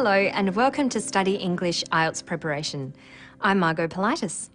Hello and welcome to Study English IELTS Preparation. I'm Margot Politis.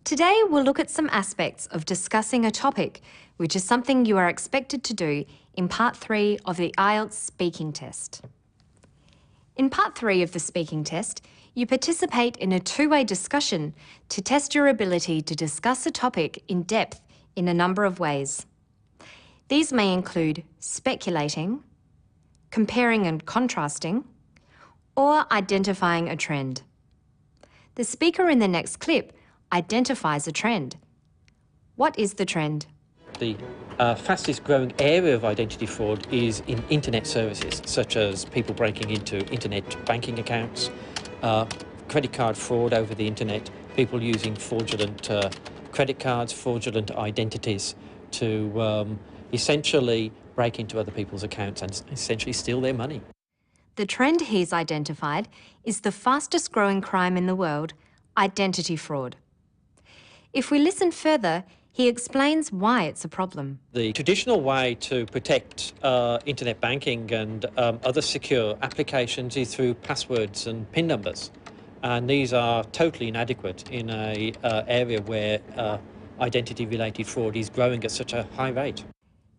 Today we'll look at some aspects of discussing a topic, which is something you are expected to do in Part 3 of the IELTS speaking test. In Part 3 of the speaking test, you participate in a two-way discussion to test your ability to discuss a topic in depth in a number of ways. These may include speculating, comparing and contrasting, or identifying a trend. The speaker in the next clip identifies a trend. What is the trend? The fastest growing area of identity fraud is in internet services, such as people breaking into internet banking accounts, credit card fraud over the internet, people using fraudulent credit cards, fraudulent identities to essentially break into other people's accounts and essentially steal their money. The trend he's identified is the fastest growing crime in the world, identity fraud. If we listen further, he explains why it's a problem. The traditional way to protect internet banking and other secure applications is through passwords and PIN numbers. And these are totally inadequate in an area where identity-related fraud is growing at such a high rate.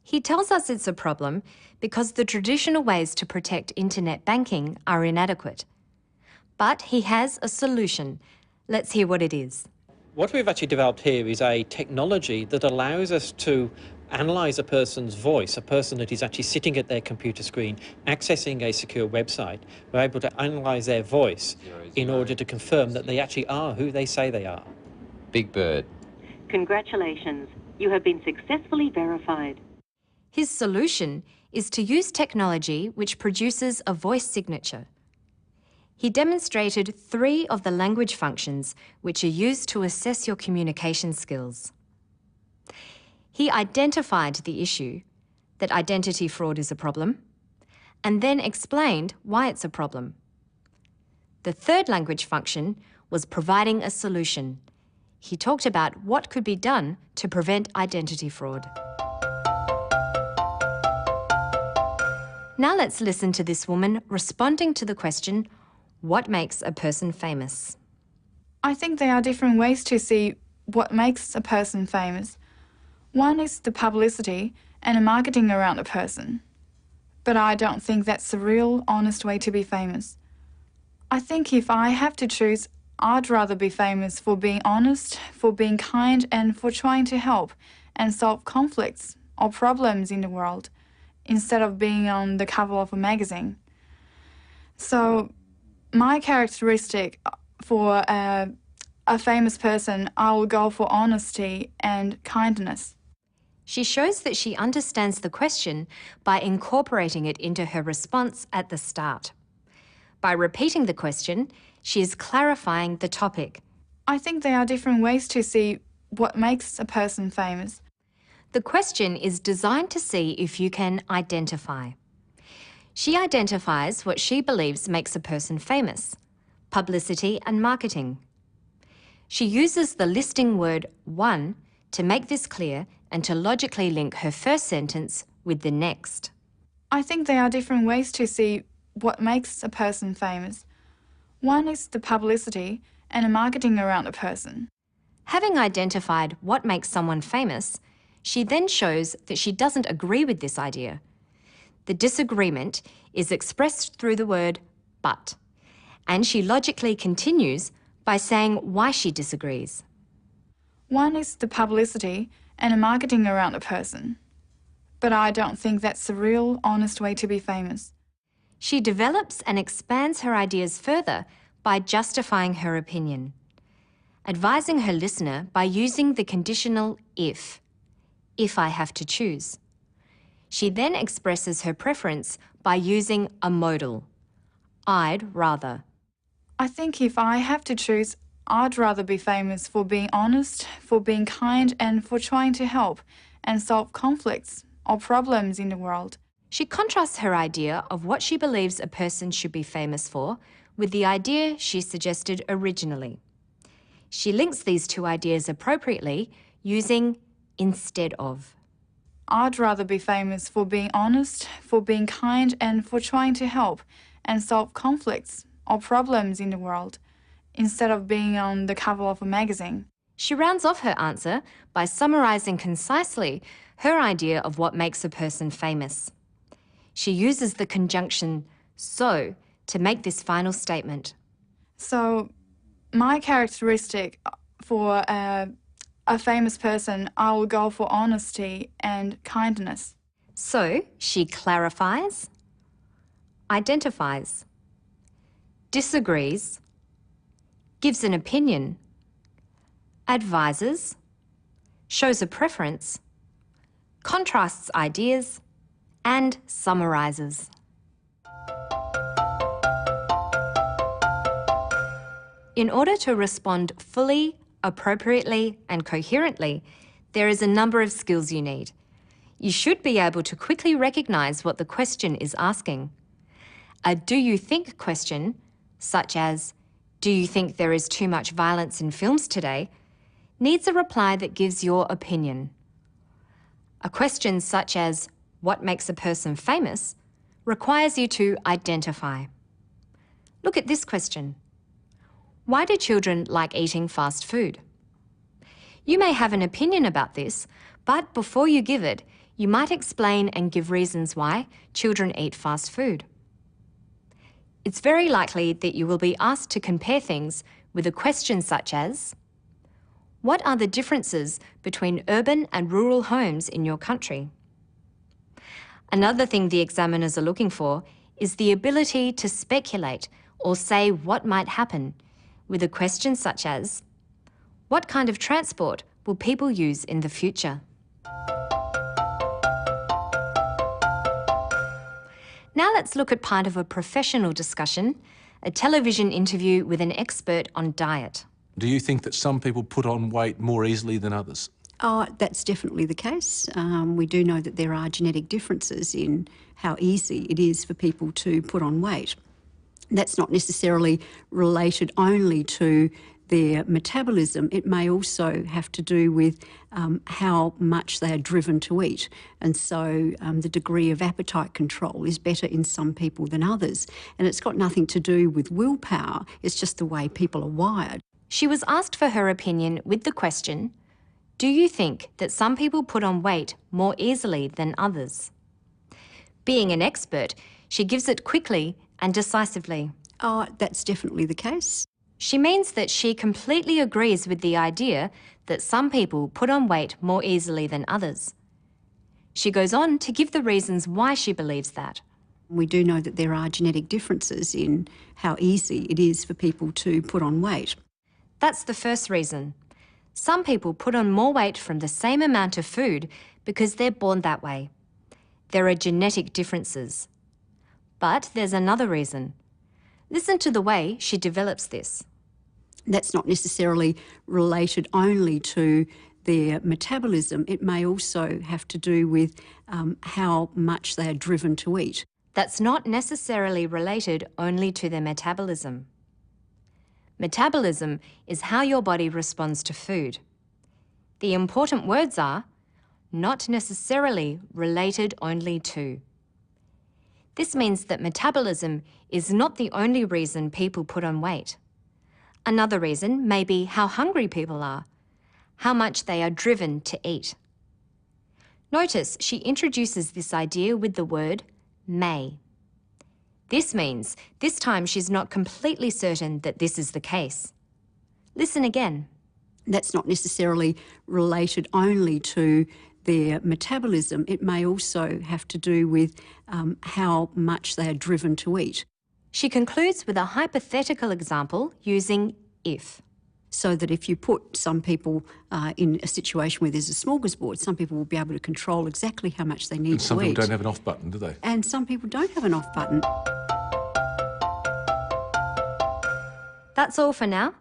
He tells us it's a problem because the traditional ways to protect internet banking are inadequate. But he has a solution. Let's hear what it is. What we've actually developed here is a technology that allows us to analyse a person's voice, a person that is actually sitting at their computer screen, accessing a secure website. We're able to analyse their voice in order to confirm that they actually are who they say they are. Big Bird. Congratulations, you have been successfully verified. His solution is to use technology which produces a voice signature. He demonstrated 3 of the language functions which are used to assess your communication skills. He identified the issue, that identity fraud is a problem, and then explained why it's a problem. The 3rd language function was providing a solution. He talked about what could be done to prevent identity fraud. Now let's listen to this woman responding to the question, what makes a person famous? I think there are different ways to see what makes a person famous. One is the publicity and the marketing around a person. But I don't think that's the real, honest way to be famous. I think if I have to choose, I'd rather be famous for being honest, for being kind, and for trying to help and solve conflicts or problems in the world, instead of being on the cover of a magazine. So, my characteristic for a famous person, I will go for honesty and kindness. She shows that she understands the question by incorporating it into her response at the start. By repeating the question, she is clarifying the topic. I think there are different ways to see what makes a person famous. The question is designed to see if you can identify. She identifies what she believes makes a person famous: publicity and marketing. She uses the listing word one to make this clear and to logically link her first sentence with the next. I think there are different ways to see what makes a person famous. One is the publicity and the marketing around a person. Having identified what makes someone famous, she then shows that she doesn't agree with this idea. The disagreement is expressed through the word but, and she logically continues by saying why she disagrees. One is the publicity and the marketing around a person. But I don't think that's the real, honest way to be famous. She develops and expands her ideas further by justifying her opinion, advising her listener by using the conditional if I have to choose. She then expresses her preference by using a modal, I'd rather. I think if I have to choose, I'd rather be famous for being honest, for being kind, and for trying to help and solve conflicts or problems in the world. She contrasts her idea of what she believes a person should be famous for with the idea she suggested originally. She links these two ideas appropriately using instead of. I'd rather be famous for being honest, for being kind, and for trying to help and solve conflicts or problems in the world, instead of being on the cover of a magazine. She rounds off her answer by summarising concisely her idea of what makes a person famous. She uses the conjunction so to make this final statement. So, my characteristic for a famous person, I will go for honesty and kindness. So she clarifies, identifies, disagrees, gives an opinion, advises, shows a preference, contrasts ideas, and summarises. In order to respond fully, appropriately, and coherently, there is a number of skills you need. You should be able to quickly recognise what the question is asking. A do you think question, such as, do you think there is too much violence in films today, needs a reply that gives your opinion. A question such as, what makes a person famous, requires you to identify. Look at this question. Why do children like eating fast food? You may have an opinion about this, but before you give it, you might explain and give reasons why children eat fast food. It's very likely that you will be asked to compare things with a question such as, what are the differences between urban and rural homes in your country? Another thing the examiners are looking for is the ability to speculate or say what might happen with a question such as, what kind of transport will people use in the future? Now let's look at part of a professional discussion, a television interview with an expert on diet. Do you think that some people put on weight more easily than others? Oh, that's definitely the case. We do know that there are genetic differences in how easy it is for people to put on weight. That's not necessarily related only to their metabolism. It may also have to do with how much they are driven to eat. And so the degree of appetite control is better in some people than others. And it's got nothing to do with willpower. It's just the way people are wired. She was asked for her opinion with the question, do you think that some people put on weight more easily than others? Being an expert, she gives it quickly and decisively. Oh, that's definitely the case. She means that she completely agrees with the idea that some people put on weight more easily than others. She goes on to give the reasons why she believes that. We do know that there are genetic differences in how easy it is for people to put on weight. That's the first reason. Some people put on more weight from the same amount of food because they're born that way. There are genetic differences. But there's another reason. Listen to the way she develops this. That's not necessarily related only to their metabolism. It may also have to do with how much they are driven to eat. That's not necessarily related only to their metabolism. Metabolism is how your body responds to food. The important words are not necessarily related only to. This means that metabolism is not the only reason people put on weight. Another reason may be how hungry people are, how much they are driven to eat. Notice she introduces this idea with the word may. This means this time she's not completely certain that this is the case. Listen again. That's not necessarily related only to their metabolism. It may also have to do with how much they are driven to eat. She concludes with a hypothetical example using if. So that if you put some people in a situation where there's a smorgasbord, some people will be able to control exactly how much they need to eat. And some people don't have an off button, do they? And some people don't have an off button. That's all for now.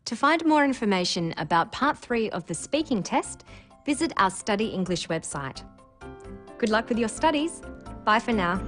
To find more information about Part 3 of the speaking test, visit our Study English website. Good luck with your studies. Bye for now.